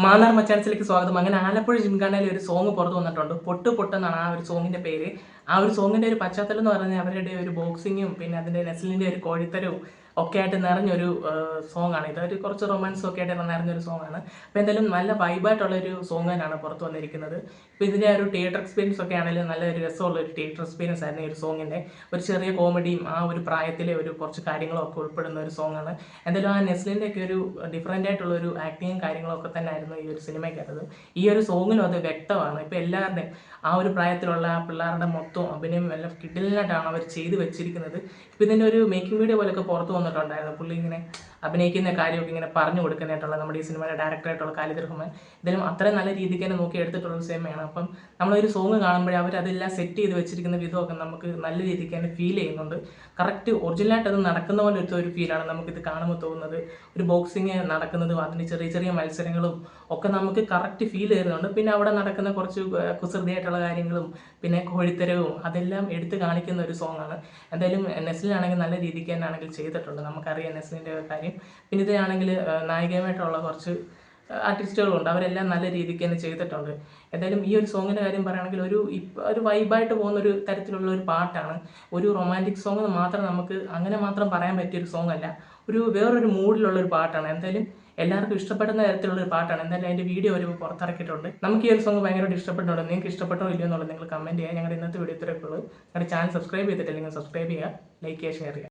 മാന്നാർ മച്ചാൻസിലേക്ക് സ്വാഗതം. അങ്ങനെ ആലപ്പുഴ ജിംഖാനയിൽ ഒരു സോങ് പുറത്തു വന്നിട്ടുണ്ട്. പൊട്ട് പൊട്ടെന്നാണ് ആ ഒരു സോങ്ങിന്റെ പേര്. ആ ഒരു സോങ്ങിന്റെ ഒരു പശ്ചാത്തലം എന്ന് പറഞ്ഞാൽ അവരുടെ ഒരു ബോക്സിങ്ങും പിന്നെ അതിന്റെ നെസ്ലിന്റെ ഒരു കോഴിത്തരവും ഒക്കെ ആയിട്ട് നിറഞ്ഞൊരു സോങ് ആണ്. ഇതൊരു കുറച്ച് റൊമാൻസും ഒക്കെ ആയിട്ട് നിറഞ്ഞൊരു സോങ് ആണ്. അപ്പോൾ എന്തായാലും നല്ല വൈബായിട്ടുള്ളൊരു സോങ് തന്നെയാണ് പുറത്തു വന്നിരിക്കുന്നത്. ഇപ്പോൾ ഇതിൻ്റെ ഒരു തിയേറ്റർ എക്സ്പീരിയൻസ് ഒക്കെ ആണെങ്കിലും നല്ല ഒരു രസമുള്ള ഒരു തിയേറ്റർ എക്സ്പീരിയൻസ് ആയിരുന്നു ഈ ഒരു സോങ്ങിൻ്റെ. ഒരു ചെറിയ കോമഡിയും ആ ഒരു പ്രായത്തിലെ ഒരു കുറച്ച് കാര്യങ്ങളും ഒക്കെ ഉൾപ്പെടുന്ന ഒരു സോങ് ആണ്. എന്തായാലും ആ നെസ്ലിൻ്റെ ഒക്കെ ഒരു ഡിഫറെൻ്റ് ആയിട്ടുള്ള ഒരു ആക്ടിങ്ങും കാര്യങ്ങളൊക്കെ തന്നെ ആയിരുന്നു ഈ ഒരു സിനിമയ്ക്കകത്ത്. ഈ ഒരു സോങ്ങിലും അത് വ്യക്തമാണ്. ഇപ്പോൾ എല്ലാവരുടെയും ആ ഒരു പ്രായത്തിലുള്ള ആ പിള്ളേരുടെ മൊത്തം അഭിനയം എല്ലാം കിടിലനായിട്ടാണ് അവർ ചെയ്ത് വെച്ചിരിക്കുന്നത്. ഇപ്പോൾ ഇതിൻ്റെ ഒരു മേക്കിംഗ് വീഡിയോ പോലൊക്കെ പുറത്ത് വന്നിട്ടുണ്ടായിരുന്നു. പുള്ളി ഇങ്ങനെ അഭിനയിക്കുന്ന കാര്യമൊക്കെ ഇങ്ങനെ പറഞ്ഞു കൊടുക്കുന്നതായിട്ടുള്ള നമ്മുടെ ഈ സിനിമയുടെ ഡയറക്ടറായിട്ടുള്ള ഖാലിദ് റഹ്മാൻ. ഇതിലും അത്രയും നല്ല രീതിക്ക് തന്നെ നോക്കി എടുത്തിട്ടുള്ള ഒരു സിനിമയാണ്. അപ്പം നമ്മളൊരു സോങ് കാണുമ്പോഴേ അവരതെല്ലാം സെറ്റ് ചെയ്ത് വെച്ചിരിക്കുന്ന വിധമൊക്കെ നമുക്ക് നല്ല രീതിക്ക് തന്നെ ഫീൽ ചെയ്യുന്നുണ്ട്. കറക്റ്റ് ഒറിജിനലായിട്ട് അത് നടക്കുന്ന പോലെ ഒരു ഫീലാണ് നമുക്കിത് കാണുമ്പോൾ തോന്നുന്നത്. ഒരു ബോക്സിങ് നടക്കുന്നതും അതിൻ്റെ ചെറിയ ചെറിയ മത്സരങ്ങളും ഒക്കെ നമുക്ക് കറക്റ്റ് ഫീൽ ചെയ്യുന്നുണ്ട്. പിന്നെ അവിടെ നടക്കുന്ന കുറച്ച് കുസൃതിയായിട്ടുള്ള കാര്യങ്ങളും പിന്നെ കോഴിത്തരവും അതെല്ലാം എടുത്ത് കാണിക്കുന്ന ഒരു സോങ് ആണ്. എന്തായാലും നെസ്ലിനാണെങ്കിൽ നല്ല രീതിക്ക് തന്നെ ആണെങ്കിൽ ചെയ്തിട്ടുണ്ട്. നമുക്കറിയാം നെസ്ലിൻ്റെ കാര്യം. പിന്നെ ഇതാണെങ്കിൽ നായികയുമായിട്ടുള്ള കുറച്ച് ആർട്ടിസ്റ്റുകളുണ്ട്, അവരെല്ലാം നല്ല രീതിക്ക് തന്നെ ചെയ്തിട്ടുണ്ട്. എന്തായാലും ഈ ഒരു സോങ്ങിൻ്റെ കാര്യം പറയുകയാണെങ്കിൽ ഒരു വൈബായിട്ട് പോകുന്ന ഒരു തരത്തിലുള്ള ഒരു പാട്ടാണ്. ഒരു റൊമാൻറ്റിക് സോങ് എന്ന് മാത്രം നമുക്ക് അങ്ങനെ മാത്രം പറയാൻ പറ്റിയൊരു സോങ് അല്ല, വേറൊരു മൂഡിലുള്ള ഒരു പാട്ടാണ്. എന്തായാലും എല്ലാവർക്കും ഇഷ്ടപ്പെടുന്ന തരത്തിലുള്ള ഒരു പാട്ടാണ്. എന്തായാലും അതിൻ്റെ വീഡിയോ ഒരു പുറത്തിറക്കിയിട്ടുണ്ട്. നമുക്ക് ഈ ഒരു സോങ് ഭയങ്കരമായിട്ട് ഇഷ്ടപ്പെട്ടുണ്ടോ, നിങ്ങൾക്ക് ഇഷ്ടപ്പെട്ടോ ഇല്ലയോ എന്നുള്ളത് നിങ്ങൾ കമൻറ്റ് ചെയ്യുക. ഞങ്ങളുടെ ഇന്നത്തെ വീഡിയോ ഇത്രയൊക്കെ ഉള്ളൂ. ഞങ്ങളുടെ ചാനൽ സബ്സ്ക്രൈബ് ചെയ്തിട്ടില്ലെങ്കിൽ സബ്സ്ക്രൈബ് ചെയ്യുക, ലൈക്ക് ചെയ്യുക, ഷെയർ ചെയ്യുക.